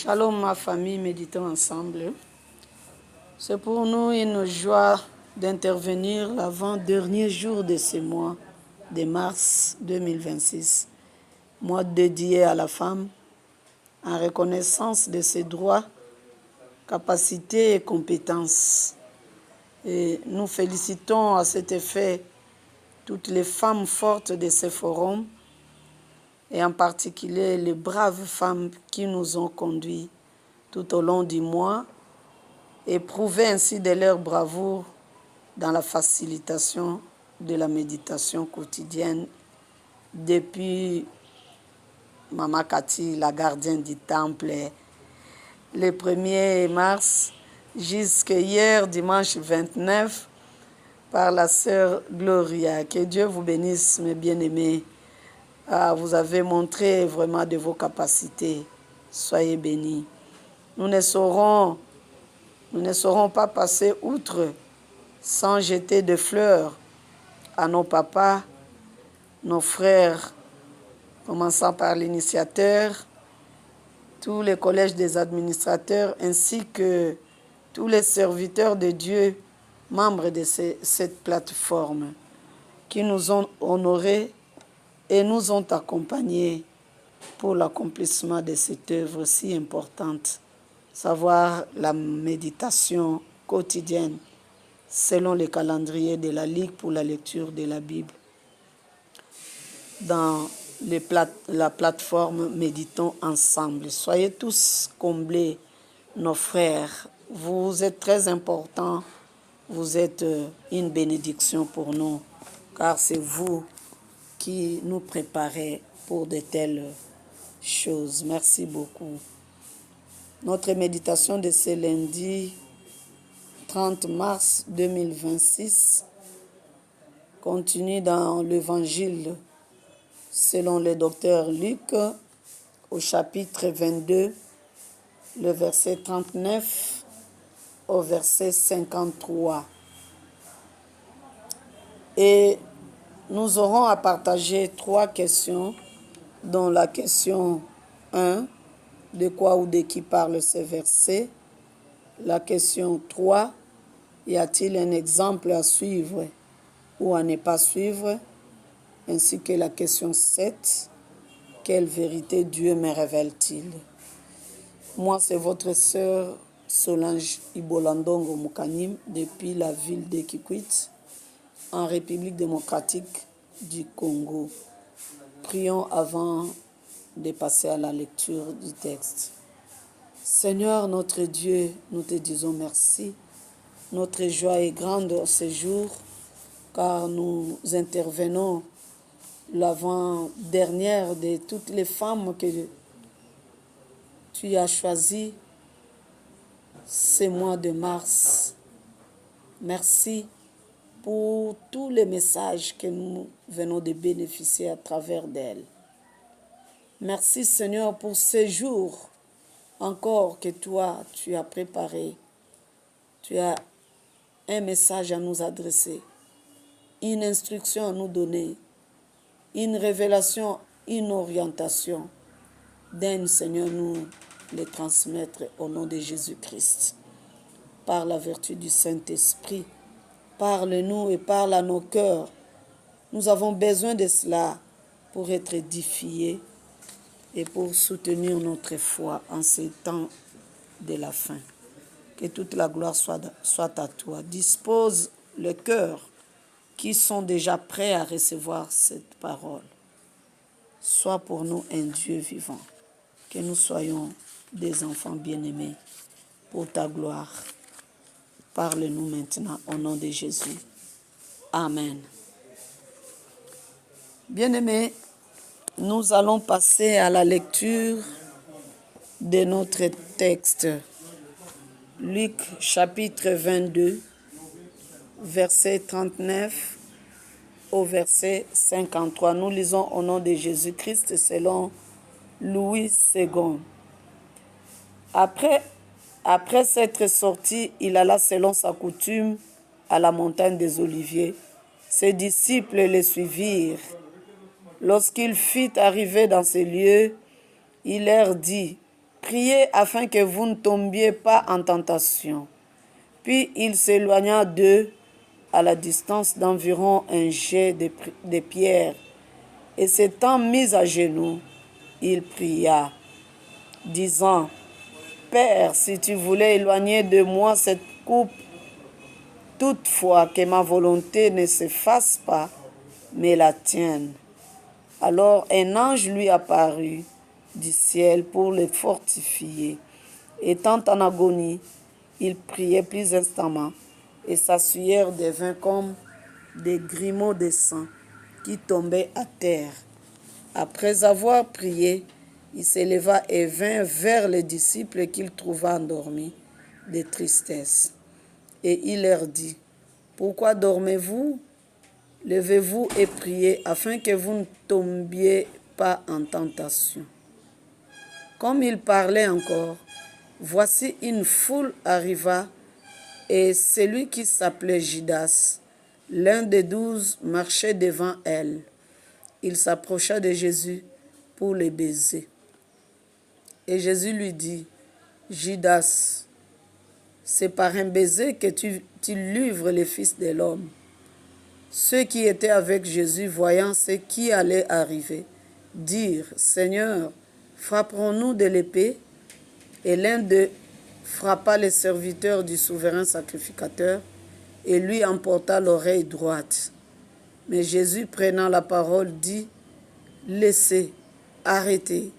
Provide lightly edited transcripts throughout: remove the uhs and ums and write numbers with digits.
Shalom ma famille, méditons ensemble. C'est pour nous une joie d'intervenir l'avant-dernier jour de ce mois de mars 2026. Mois dédié à la femme en reconnaissance de ses droits, capacités et compétences. Et nous félicitons à cet effet toutes les femmes fortes de ce forum et en particulier les braves femmes qui nous ont conduits tout au long du mois et prouvé ainsi de leur bravoure dans la facilitation de la méditation quotidienne depuis Maman Cathy, la gardienne du temple, le 1er mars jusqu'à hier, dimanche 29, par la sœur Gloria. Que Dieu vous bénisse, mes bien-aimés. Vous avez montré vraiment de vos capacités. Soyez bénis. Nous ne saurons pas passer outre sans jeter de fleurs à nos papas, nos frères, commençant par l'initiateur, tous les collèges des administrateurs, ainsi que tous les serviteurs de Dieu, membres de cette plateforme, qui nous ont honorés et nous ont accompagnés pour l'accomplissement de cette œuvre si importante, savoir la méditation quotidienne selon le calendrier de la Ligue pour la lecture de la Bible. Dans la plateforme Méditons ensemble. Soyez tous comblés, nos frères. Vous êtes très importants. Vous êtes une bénédiction pour nous, car c'est vous qui nous préparez pour de telles choses. Merci beaucoup. Notre méditation de ce lundi 30 mars 2026 continue dans l'évangile selon le docteur Luc au chapitre 22, le verset 39 au verset 53. Et nous aurons à partager 3 questions, dont la question 1, de quoi ou de qui parle ce verset. La question 3, y a-t-il un exemple à suivre ou à ne pas suivre? Ainsi que la question 7, quelle vérité Dieu me révèle-t-il? Moi, c'est votre sœur Solange Ibolandongo Mukanim, depuis la ville de Kikwit, en République démocratique du Congo. Prions avant de passer à la lecture du texte. Seigneur notre Dieu, nous te disons merci. Notre joie est grande ce jour, car nous intervenons l'avant-dernière de toutes les femmes que tu as choisies ce mois de mars. Merci pour tous les messages que nous venons de bénéficier à travers d'elles. Merci Seigneur pour ces jours encore que toi tu as préparé. Tu as un message à nous adresser, une instruction à nous donner, une révélation, une orientation. Donne, Seigneur, nous les transmettre au nom de Jésus-Christ. Par la vertu du Saint-Esprit, parle-nous et parle à nos cœurs. Nous avons besoin de cela pour être édifiés et pour soutenir notre foi en ces temps de la fin. Que toute la gloire soit à toi. Dispose le cœur qui sont déjà prêts à recevoir cette parole. Sois pour nous un Dieu vivant. Que nous soyons des enfants bien-aimés pour ta gloire. Parle-nous maintenant au nom de Jésus. Amen. Bien-aimés, nous allons passer à la lecture de notre texte. Luc chapitre 22, verset 39 au verset 53. Nous lisons au nom de Jésus-Christ selon Louis II. Après s'être sorti, il alla selon sa coutume à la montagne des Oliviers. Ses disciples le suivirent. Lorsqu'il fut arrivé dans ces lieux, il leur dit: priez afin que vous ne tombiez pas en tentation. Puis il s'éloigna d'eux à la distance d'environ un jet de pierre. Et s'étant mis à genoux, il pria, disant, « Père, si tu voulais éloigner de moi cette coupe, toutefois que ma volonté ne se fasse pas, mais la tienne. » Alors un ange lui apparut du ciel pour le fortifier. Étant en agonie, il priait plus instamment, et sa sueur devint comme des grumeaux de sang qui tombaient à terre. Après avoir prié, il s'éleva et vint vers les disciples qu'il trouva endormis de tristesse. Et il leur dit, « Pourquoi dormez-vous? Levez-vous et priez afin que vous ne tombiez pas en tentation. » Comme il parlait encore, voici une foule arriva, et celui qui s'appelait Judas, l'un des 12, marchait devant elle. Il s'approcha de Jésus pour le baiser. Et Jésus lui dit, « Judas, c'est par un baiser que tu livres le Fils de l'homme. » Ceux qui étaient avec Jésus, voyant ce qui allait arriver, dirent, « Seigneur, frapperons-nous de l'épée ?» Et l'un d'eux frappa le serviteur du souverain sacrificateur et lui emporta l'oreille droite. Mais Jésus, prenant la parole, dit, « Laissez, arrêtez. »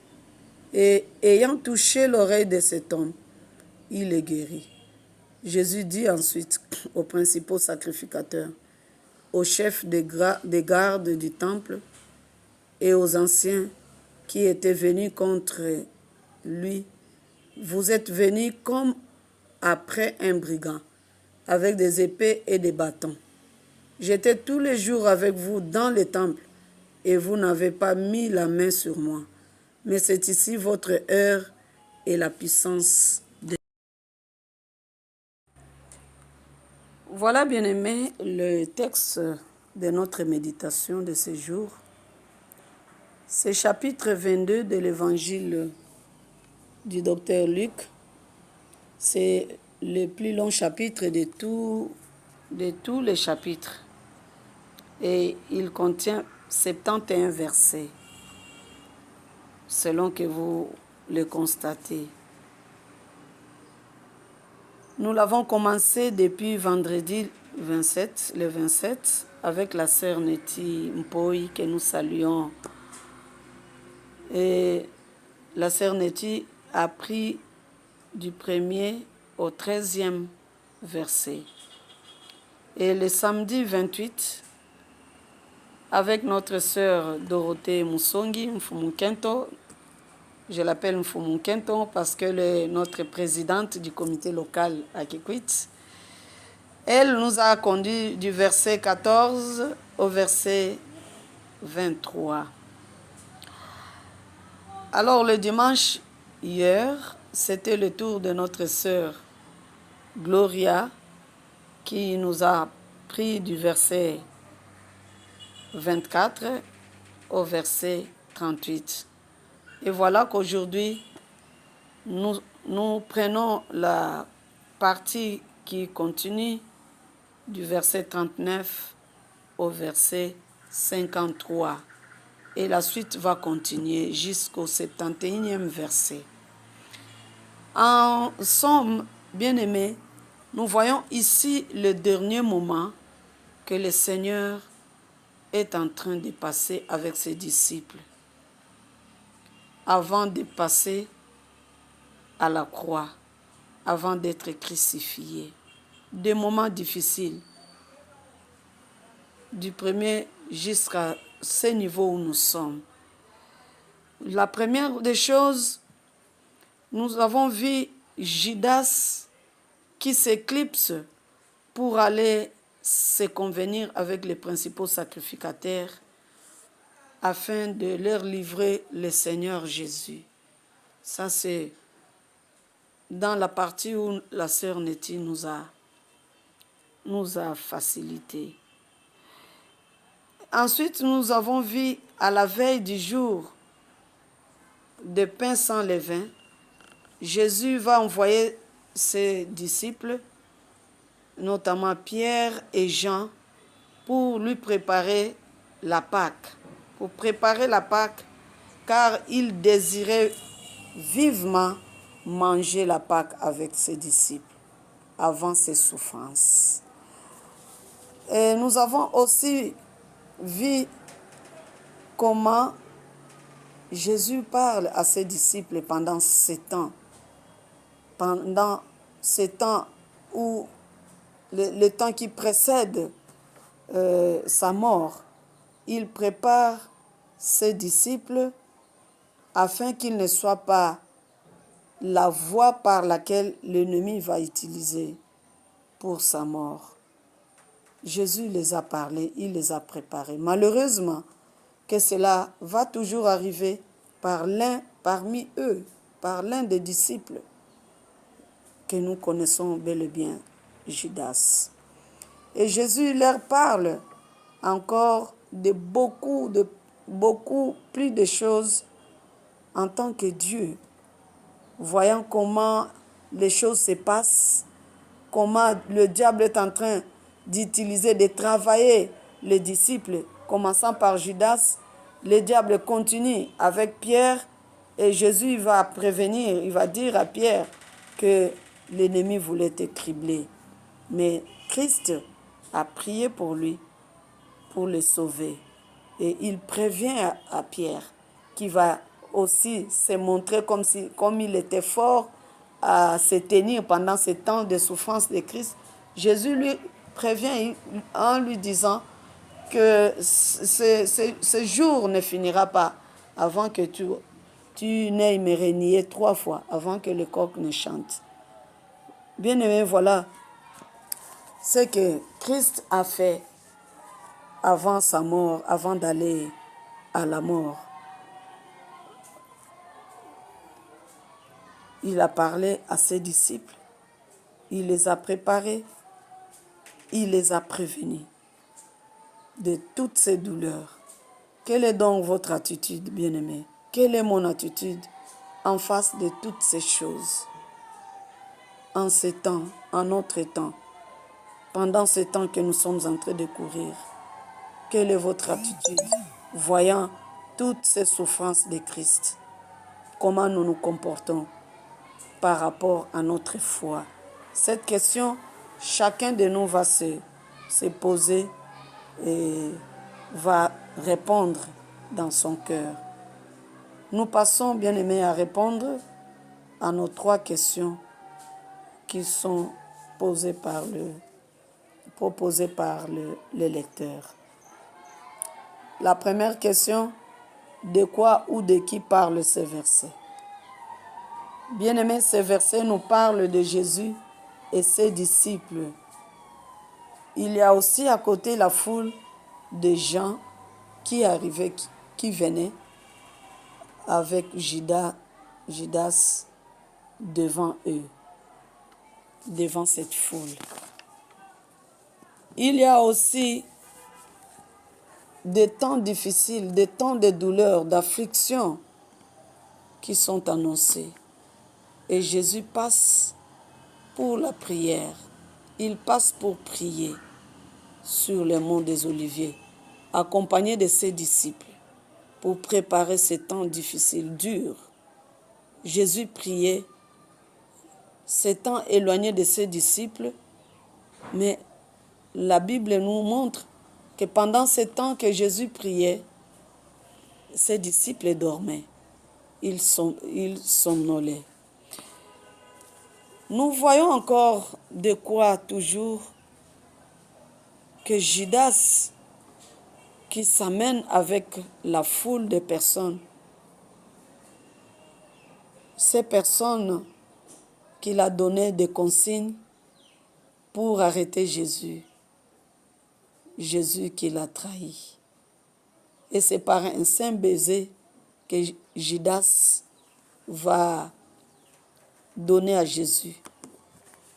Et ayant touché l'oreille de cet homme, il est guéri. Jésus dit ensuite aux principaux sacrificateurs, aux chefs des gardes du temple et aux anciens qui étaient venus contre lui, « Vous êtes venus comme après un brigand, avec des épées et des bâtons. J'étais tous les jours avec vous dans le temple, et vous n'avez pas mis la main sur moi. Mais c'est ici votre heure et la puissance de... » Voilà, bien-aimés, le texte de notre méditation de ce jour. C'est chapitre 22 de l'évangile du docteur Luc. C'est le plus long chapitre de tous les chapitres. Et il contient 71 versets, selon que vous le constatez. Nous l'avons commencé depuis vendredi 27, le 27, avec la sœur Neti Mpoy que nous saluons. Et la sœur Neti a pris du 1er au 13e verset. Et le samedi 28, avec notre sœur Dorothée Moussongi Mfumukento, je l'appelle Mfumukento parce que notre présidente du comité local à Kikwit, elle nous a conduit du verset 14 au verset 23. Alors le dimanche, hier, c'était le tour de notre sœur Gloria qui nous a pris du verset 24 au verset 38. Et voilà qu'aujourd'hui, nous prenons la partie qui continue du verset 39 au verset 53. Et la suite va continuer jusqu'au 71e verset. En somme, bien-aimés, nous voyons ici le dernier moment que le Seigneur est en train de passer avec ses disciples avant de passer à la croix, avant d'être crucifié. Des moments difficiles, du premier jusqu'à ce niveau où nous sommes. La première des choses, nous avons vu Judas qui s'éclipse pour aller se convenir avec les principaux sacrificateurs afin de leur livrer le Seigneur Jésus. Ça, c'est dans la partie où la sœur Neti nous a facilité. Ensuite, nous avons vu à la veille du jour de pain sans levain, Jésus va envoyer ses disciples, notamment Pierre et Jean, pour lui préparer la Pâque. Pour préparer la Pâque, car il désirait vivement manger la Pâque avec ses disciples avant ses souffrances. Et nous avons aussi vu comment Jésus parle à ses disciples pendant ces temps. Pendant ces temps où le temps qui précède sa mort, il prépare ses disciples afin qu'ils ne soient pas la voie par laquelle l'ennemi va utiliser pour sa mort. Jésus les a parlé, il les a préparés. Malheureusement, que cela va toujours arriver par l'un parmi eux, par l'un des disciples que nous connaissons bel et bien, Judas. Et Jésus leur parle encore de beaucoup plus de choses en tant que Dieu, voyant comment les choses se passent, comment le diable est en train d'utiliser, de travailler les disciples, commençant par Judas. Le diable continue avec Pierre et Jésus va prévenir, il va dire à Pierre que l'ennemi voulait te cribler. Mais Christ a prié pour lui, pour le sauver. Et il prévient à Pierre qui va aussi se montrer comme il était fort à se tenir pendant ces temps de souffrance de Christ. Jésus lui prévient en lui disant que ce jour ne finira pas avant que tu n'aies me renier 3 fois, avant que le coq ne chante. Bien-aimé, voilà ce que Christ a fait avant sa mort, avant d'aller à la mort. Il a parlé à ses disciples, il les a préparés, il les a prévenus de toutes ces douleurs. Quelle est donc votre attitude, bien-aimé? Quelle est mon attitude en face de toutes ces choses? En ces temps, en notre temps, pendant ces temps que nous sommes en train de courir, quelle est votre attitude, voyant toutes ces souffrances de Christ? Comment nous nous comportons par rapport à notre foi? Cette question, chacun de nous va se poser et va répondre dans son cœur. Nous passons, bien aimés, à répondre à nos 3 questions qui sont proposées par le lecteur. La première question, de quoi ou de qui parlent ces versets? Bien aimés, ces versets nous parlent de Jésus et ses disciples. Il y a aussi à côté la foule de gens qui arrivaient, qui venaient avec Judas devant eux, devant cette foule. Il y a aussi des temps difficiles, des temps de douleur, d'affliction qui sont annoncés. Et Jésus passe pour la prière. Il passe pour prier sur le mont des Oliviers, accompagné de ses disciples, pour préparer ces temps difficiles, durs. Jésus priait, s'étant éloigné de ses disciples, mais la Bible nous montre que pendant ces temps que Jésus priait, ses disciples dormaient, ils somnolaient. Nous voyons encore de quoi toujours que Judas, qui s'amène avec la foule de personnes, ces personnes qu'il a donné des consignes pour arrêter Jésus, Jésus qui l'a trahi. Et c'est par un saint baiser que Judas va donner à Jésus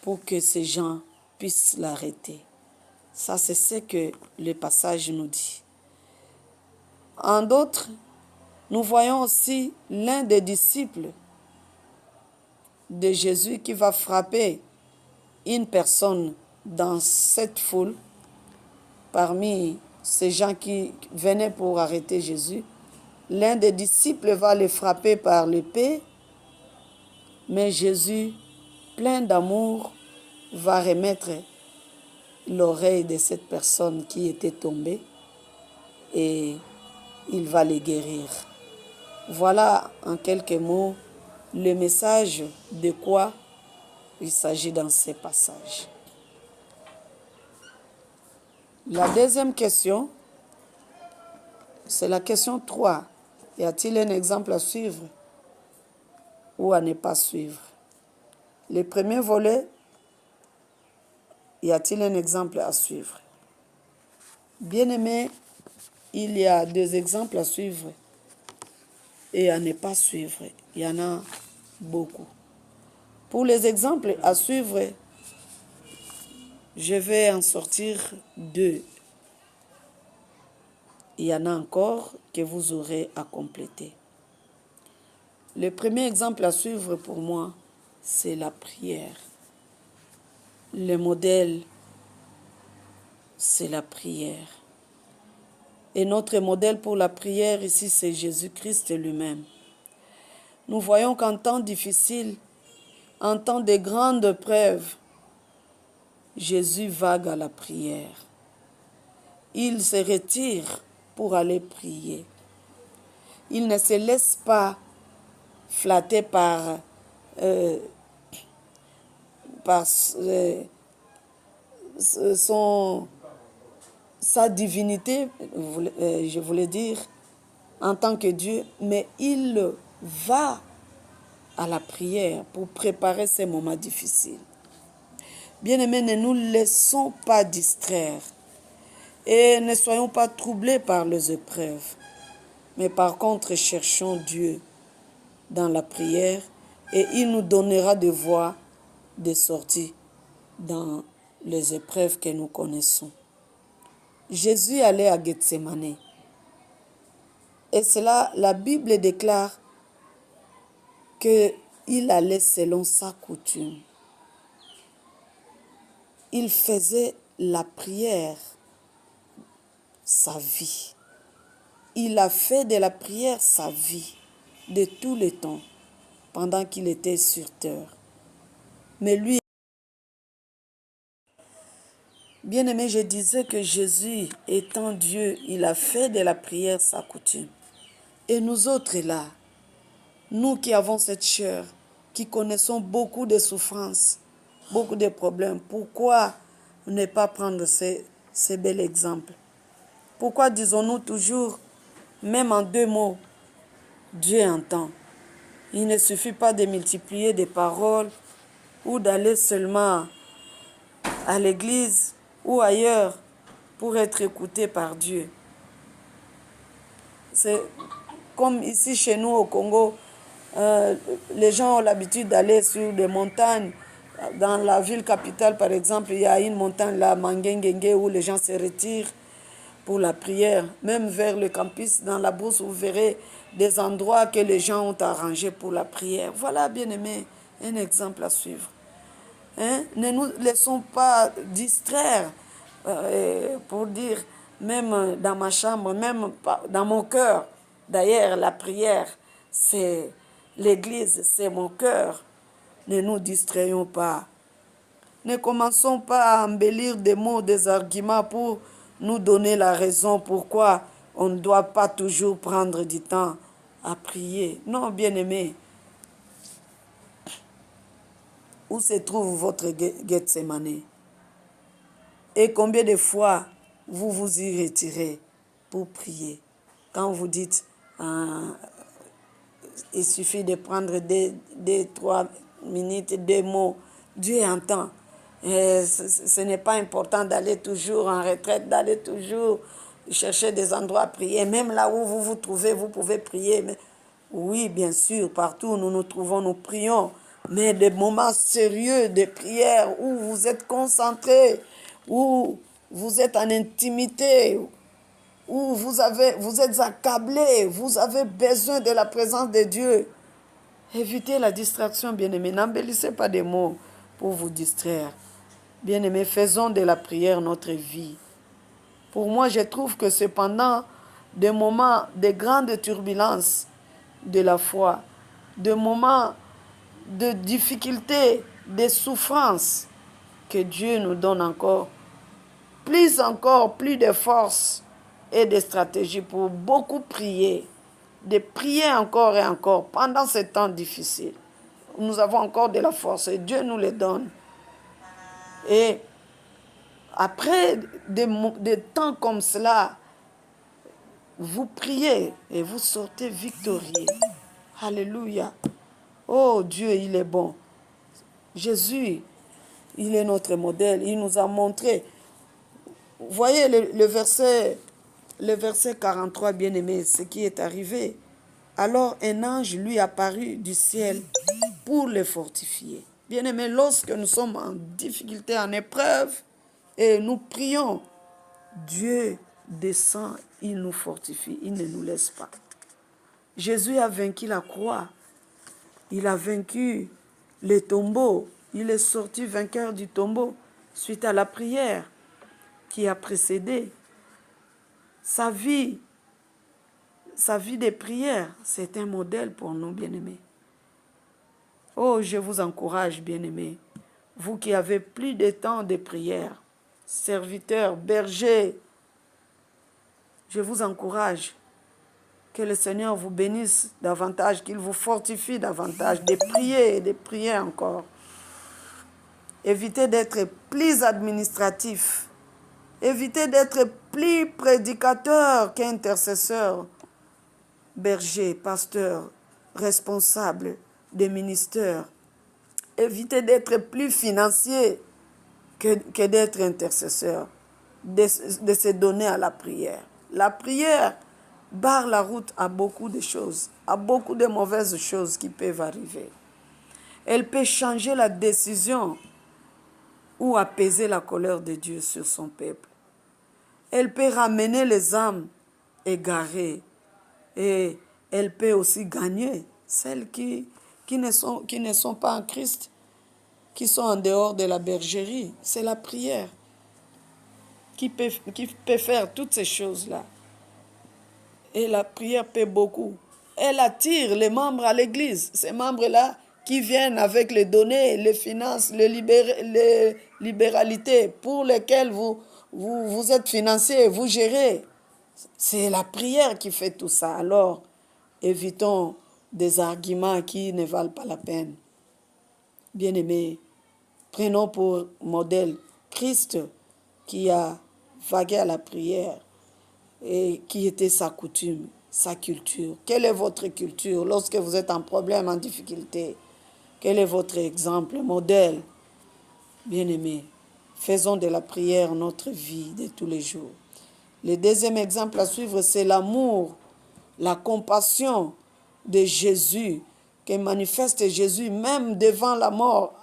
pour que ces gens puissent l'arrêter. Ça, c'est ce que le passage nous dit. En d'autres, nous voyons aussi l'un des disciples de Jésus qui va frapper une personne dans cette foule, parmi ces gens qui venaient pour arrêter Jésus. L'un des disciples va le frapper par l'épée, mais Jésus, plein d'amour, va remettre l'oreille de cette personne qui était tombée et il va les guérir. Voilà en quelques mots le message de quoi il s'agit dans ces passages. La deuxième question, c'est la question 3. Y a-t-il un exemple à suivre ou à ne pas suivre? Le premier volet, y a-t-il un exemple à suivre? Bien-aimé, il y a 2 exemples à suivre et à ne pas suivre. Il y en a beaucoup. Pour les exemples à suivre, je vais en sortir 2. Il y en a encore que vous aurez à compléter. Le premier exemple à suivre pour moi, c'est la prière. Le modèle, c'est la prière. Et notre modèle pour la prière ici, c'est Jésus-Christ lui-même. Nous voyons qu'en temps difficile, en temps de grandes preuves, Jésus vague à la prière. Il se retire pour aller prier. Il ne se laisse pas flatter par sa divinité, je voulais dire, en tant que Dieu, mais il va à la prière pour préparer ces moments difficiles. Bien-aimés, ne nous laissons pas distraire et ne soyons pas troublés par les épreuves, mais par contre cherchons Dieu dans la prière et il nous donnera des voies de sortie dans les épreuves que nous connaissons. Jésus allait à Gethsémane et cela, la Bible déclare qu'il allait selon sa coutume. Il faisait la prière sa vie. Il a fait de la prière sa vie de tous les temps pendant qu'il était sur terre. Mais lui, bien-aimé, je disais que Jésus, étant Dieu, il a fait de la prière sa coutume. Et nous autres là, nous qui avons cette chair, qui connaissons beaucoup de souffrances, beaucoup de problèmes, pourquoi ne pas prendre ces bels exemples? Pourquoi disons-nous toujours, même en 2 mots, Dieu entend? Il ne suffit pas de multiplier des paroles ou d'aller seulement à l'église ou ailleurs pour être écouté par Dieu. C'est comme ici chez nous au Congo, les gens ont l'habitude d'aller sur des montagnes. Dans la ville capitale, par exemple, il y a une montagne là, Mangengenge, où les gens se retirent pour la prière. Même vers le campus, dans la bourse, vous verrez des endroits que les gens ont arrangés pour la prière. Voilà, bien-aimé, un exemple à suivre. Ne nous laissons pas distraire pour dire, même dans ma chambre, même dans mon cœur. D'ailleurs, la prière, c'est l'église, c'est mon cœur. Ne nous distrayons pas. Ne commençons pas à embellir des mots, des arguments pour nous donner la raison pourquoi on ne doit pas toujours prendre du temps à prier. Non, bien-aimé. Où se trouve votre Gethsémane? Et combien de fois vous vous y retirez pour prier? Quand vous dites, il suffit de prendre 3 minutes, 2 mots, Dieu entend. Et ce n'est pas important d'aller toujours en retraite, d'aller toujours chercher des endroits à prier. Même là où vous vous trouvez, vous pouvez prier. Mais, oui, bien sûr, partout où nous nous trouvons, nous prions. Mais des moments sérieux de prière où vous êtes concentrés, où vous êtes en intimité, où vous êtes accablés, vous avez besoin de la présence de Dieu. Évitez la distraction, bien-aimés. N'embellissez pas des mots pour vous distraire. Bien-aimés, faisons de la prière notre vie. Pour moi, je trouve que c'est pendant des moments de grandes turbulences de la foi, des moments de difficultés, de souffrances, que Dieu nous donne encore plus de force et de stratégie pour beaucoup prier, de prier encore et encore pendant ces temps difficiles. Nous avons encore de la force et Dieu nous les donne. Et après des temps comme cela, vous priez et vous sortez victorieux. Alléluia. Oh Dieu, il est bon. Jésus, il est notre modèle. Il nous a montré. Voyez le verset 43, bien-aimé, ce qui est arrivé. Alors un ange lui apparut du ciel pour le fortifier. Bien-aimé, lorsque nous sommes en difficulté, en épreuve, et nous prions, Dieu descend, il nous fortifie, il ne nous laisse pas. Jésus a vaincu la croix, il a vaincu le tombeau, il est sorti vainqueur du tombeau suite à la prière qui a précédé. Sa vie de prière, c'est un modèle pour nous, bien-aimés. Oh, je vous encourage, bien-aimés, vous qui avez plus de temps de prière, serviteurs, bergers, je vous encourage que le Seigneur vous bénisse davantage, qu'il vous fortifie davantage, de prier et de prier encore. Évitez d'être plus administratif. Évitez d'être plus prédicateur qu'intercesseur, berger, pasteur, responsable des ministères. Évitez d'être plus financier que d'être intercesseur, de se donner à la prière. La prière barre la route à beaucoup de choses, à beaucoup de mauvaises choses qui peuvent arriver. Elle peut changer la décision ou apaiser la colère de Dieu sur son peuple. Elle peut ramener les âmes égarées et elle peut aussi gagner celles qui ne sont pas en Christ, qui sont en dehors de la bergerie. C'est la prière qui peut faire toutes ces choses-là. Et la prière peut beaucoup. Elle attire les membres à l'église. Ces membres-là qui viennent avec les données, les finances, les libéralités pour lesquelles vous êtes financés, vous gérez. C'est la prière qui fait tout ça. Alors, évitons des arguments qui ne valent pas la peine. Bien-aimés, prenons pour modèle Christ qui a vagué à la prière et qui était sa coutume, sa culture. Quelle est votre culture lorsque vous êtes en problème, en difficulté? Quel est votre exemple, modèle? Bien-aimés, faisons de la prière notre vie de tous les jours. Le deuxième exemple à suivre, c'est l'amour, la compassion de Jésus, que manifeste Jésus même devant la mort,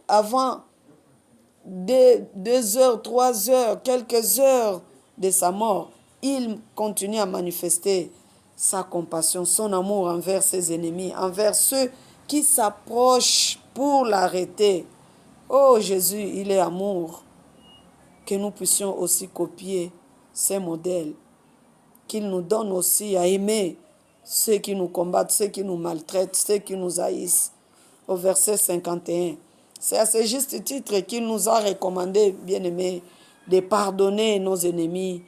avant 2 heures, 3 heures, quelques heures de sa mort. Il continue à manifester sa compassion, son amour envers ses ennemis, envers ceux qui s'approchent pour l'arrêter. Oh Jésus, il est amour. Que nous puissions aussi copier ces modèles, qu'il nous donne aussi à aimer ceux qui nous combattent, ceux qui nous maltraitent, ceux qui nous haïssent. Au verset 51, c'est à ce juste titre qu'il nous a recommandé, bien-aimés, de pardonner nos ennemis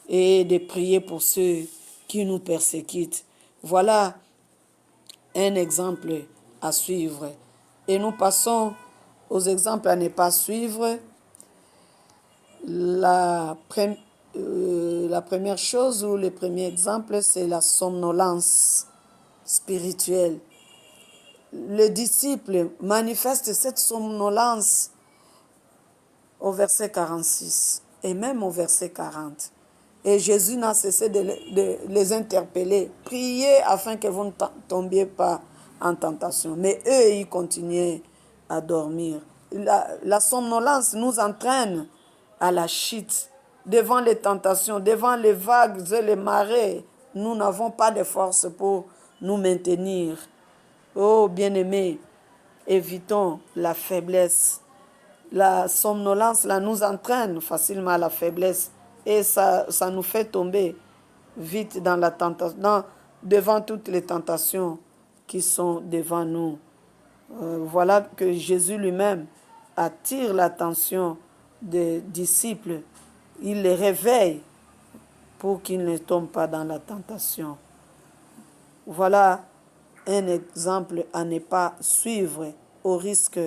et de prier pour ceux qui nous persécutent. Voilà un exemple à suivre. Et nous passons aux exemples à ne pas suivre. La première chose ou le premier exemple, c'est la somnolence spirituelle. Le disciple manifeste cette somnolence au verset 46 et même au verset 40. Et Jésus n'a cessé de les interpeller. Priez afin que vous ne tombiez pas en tentation. Mais eux, ils continuaient à dormir. La somnolence nous entraîne à la chute. Devant les tentations, devant les vagues et les marées, nous n'avons pas de force pour nous maintenir. Oh bien-aimés, évitons la faiblesse. La somnolence là, nous entraîne facilement à la faiblesse et ça nous fait tomber vite dans la tentation, devant toutes les tentations qui sont devant nous. Voilà que Jésus lui-même attire l'attention des disciples. Il les réveille pour qu'ils ne tombent pas dans la tentation. Voilà un exemple à ne pas suivre au risque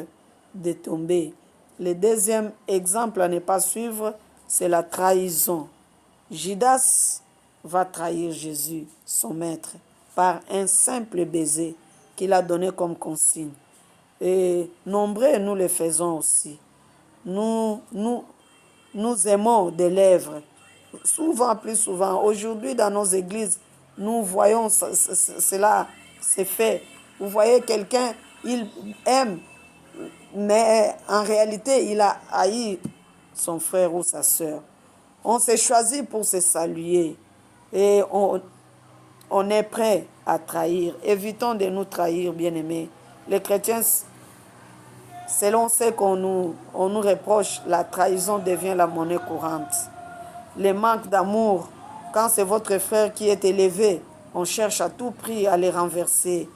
de tomber. Le deuxième exemple à ne pas suivre, c'est la trahison. Judas va trahir Jésus, son maître, par un simple baiser qu'il a donné comme consigne. Et nombreux, nous le faisons aussi. Nous aimons des lèvres, souvent, plus souvent. Aujourd'hui, dans nos églises, nous voyons cela, c'est fait. Vous voyez quelqu'un, il aime, mais en réalité, il a haï son frère ou sa sœur. On s'est choisi pour se saluer et on est prêt à trahir. Évitons de nous trahir, bien-aimés. Les chrétiens, selon ce qu'on nous reproche, la trahison devient la monnaie courante. Le manque d'amour, quand c'est votre frère qui est élevé, on cherche à tout prix à les renverser.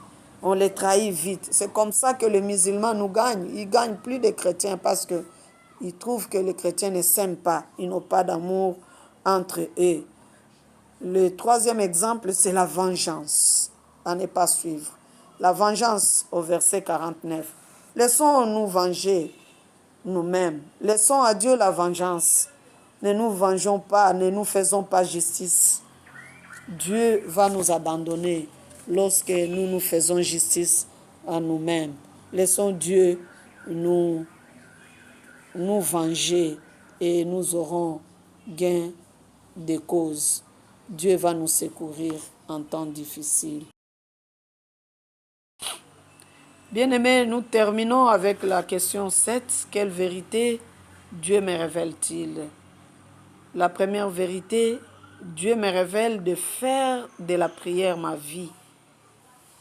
On les trahit vite. C'est comme ça que les musulmans nous gagnent. Ils gagnent plus de chrétiens parce qu'ils trouvent que les chrétiens ne s'aiment pas. Ils n'ont pas d'amour entre eux. Le troisième exemple, c'est la vengeance. À ne pas suivre. La vengeance au verset 49. Laissons-nous venger nous-mêmes. Laissons à Dieu la vengeance. Ne nous vengeons pas, ne nous faisons pas justice. Dieu va nous abandonner lorsque nous faisons justice à nous-mêmes. Laissons Dieu nous venger et nous aurons gain de cause. Dieu va nous secourir en temps difficile. Bien-aimés, nous terminons avec la question 7. Quelle vérité Dieu me révèle-t-il? La première vérité, Dieu me révèle de faire de la prière ma vie,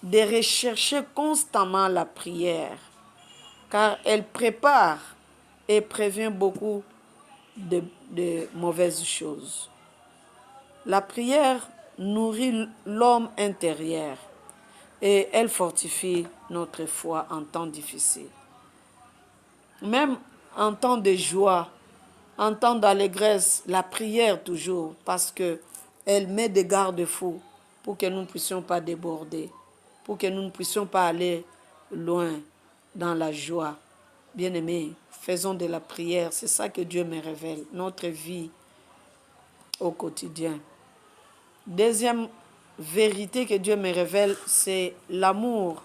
de rechercher constamment la prière, car elle prépare et prévient beaucoup de mauvaises choses. La prière nourrit l'homme intérieur et elle fortifie notre foi en temps difficile. Même en temps de joie, en temps d'allégresse, la prière toujours, parce qu'elle met des garde-fous pour que nous ne puissions pas déborder, pour que nous ne puissions pas aller loin dans la joie. Bien-aimés, faisons de la prière, c'est ça que Dieu me révèle, notre vie au quotidien. Deuxième vérité que Dieu me révèle, c'est l'amour.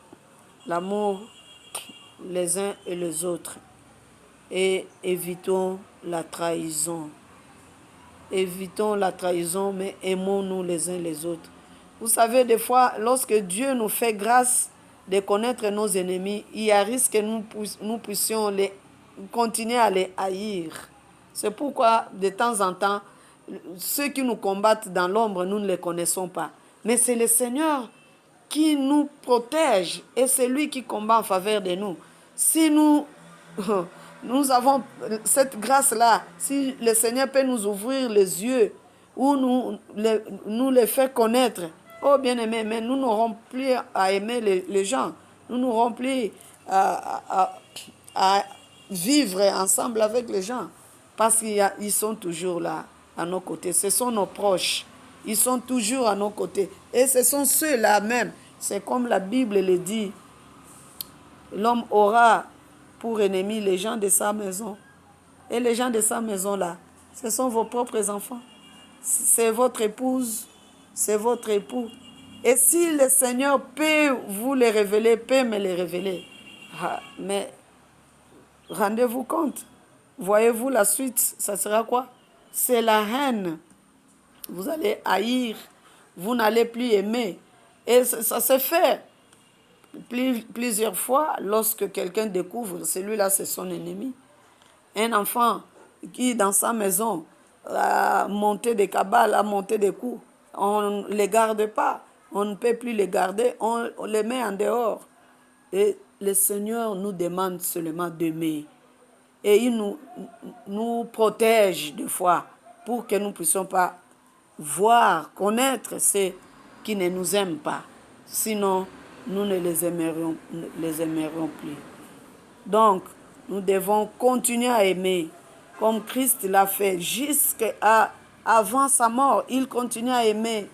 L'amour les uns et les autres. Et évitons la trahison. Évitons la trahison, mais aimons-nous les uns les autres. Vous savez, des fois, lorsque Dieu nous fait grâce de connaître nos ennemis, il y a risque que nous puissions continuer à les haïr. C'est pourquoi, de temps en temps, ceux qui nous combattent dans l'ombre, nous ne les connaissons pas. Mais c'est le Seigneur qui nous protège et c'est lui qui combat en faveur de nous. Si nous avons cette grâce-là, si le Seigneur peut nous ouvrir les yeux ou nous les faire connaître, oh bien-aimés, mais nous n'aurons plus à aimer les gens. Nous n'aurons plus à vivre ensemble avec les gens parce qu'ils sont toujours là à nos côtés. Ce sont nos proches. Ils sont toujours à nos côtés. Et ce sont ceux-là même. C'est comme la Bible le dit. L'homme aura pour ennemis les gens de sa maison. Et les gens de sa maison-là, ce sont vos propres enfants. C'est votre épouse, c'est votre époux. Et si le Seigneur peut vous les révéler, peut me les révéler. Mais rendez-vous compte. Voyez-vous la suite, ça sera quoi? C'est la haine. Vous allez haïr, vous n'allez plus aimer. Et ça se fait plusieurs fois lorsque quelqu'un découvre, celui-là c'est son ennemi. Un enfant qui dans sa maison a monté des cabales, a monté des coups, on ne les garde pas. On ne peut plus les garder, on les met en dehors. Et le Seigneur nous demande seulement d'aimer. Et il nous protège des fois pour que nous ne puissions pas voir, connaître ceux qui ne nous aiment pas. Sinon, nous ne les aimerions plus. Donc, nous devons continuer à aimer comme Christ l'a fait jusqu'avant sa mort. Il continue à aimer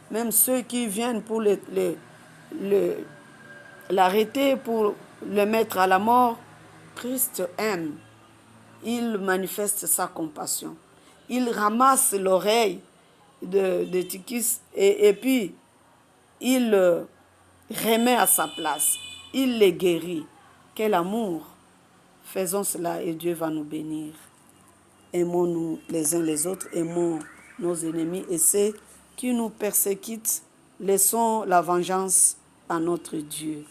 même ceux qui viennent pour l'arrêter, pour le mettre à la mort. Christ aime. Il manifeste sa compassion. Il ramasse l'oreille de Tychus et puis il le remet à sa place. Il les guérit. Quel amour! Faisons cela et Dieu va nous bénir. Aimons-nous les uns les autres, aimons nos ennemis et ceux qui nous persécutent, laissons la vengeance à notre Dieu.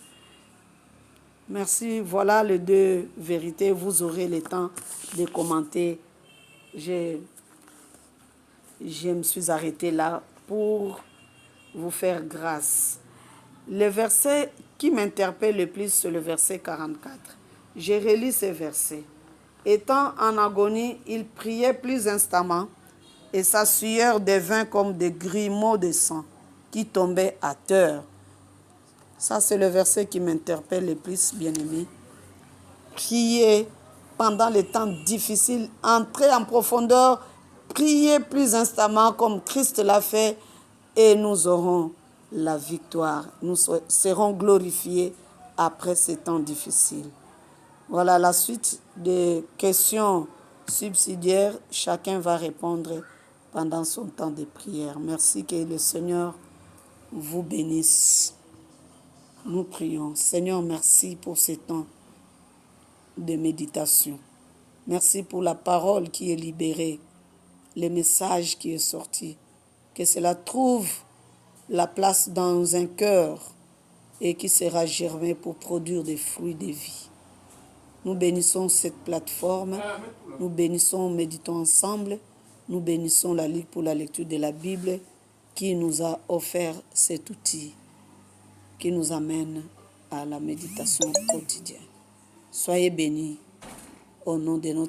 Merci, voilà les deux vérités. Vous aurez le temps de commenter. Je me suis arrêtée là pour vous faire grâce. Le verset qui m'interpelle le plus, c'est le verset 44. Je relis ce verset. Étant en agonie, il priait plus instamment et sa sueur devint comme des grumeaux de sang qui tombaient à terre. Ça, c'est le verset qui m'interpelle le plus, bien-aimé. Prier pendant les temps difficiles, entrer en profondeur, prier plus instamment comme Christ l'a fait et nous aurons la victoire. Nous serons glorifiés après ces temps difficiles. Voilà la suite des questions subsidiaires. Chacun va répondre pendant son temps de prière. Merci, que le Seigneur vous bénisse. Nous prions. Seigneur, merci pour ces temps de méditation. Merci pour la parole qui est libérée, le message qui est sorti. Que cela trouve la place dans un cœur et qui sera germé pour produire des fruits de vie. Nous bénissons cette plateforme, nous bénissons Méditons ensemble, nous bénissons la Ligue pour la lecture de la Bible qui nous a offert cet outil qui nous amène à la méditation quotidienne. Soyez bénis au nom de notre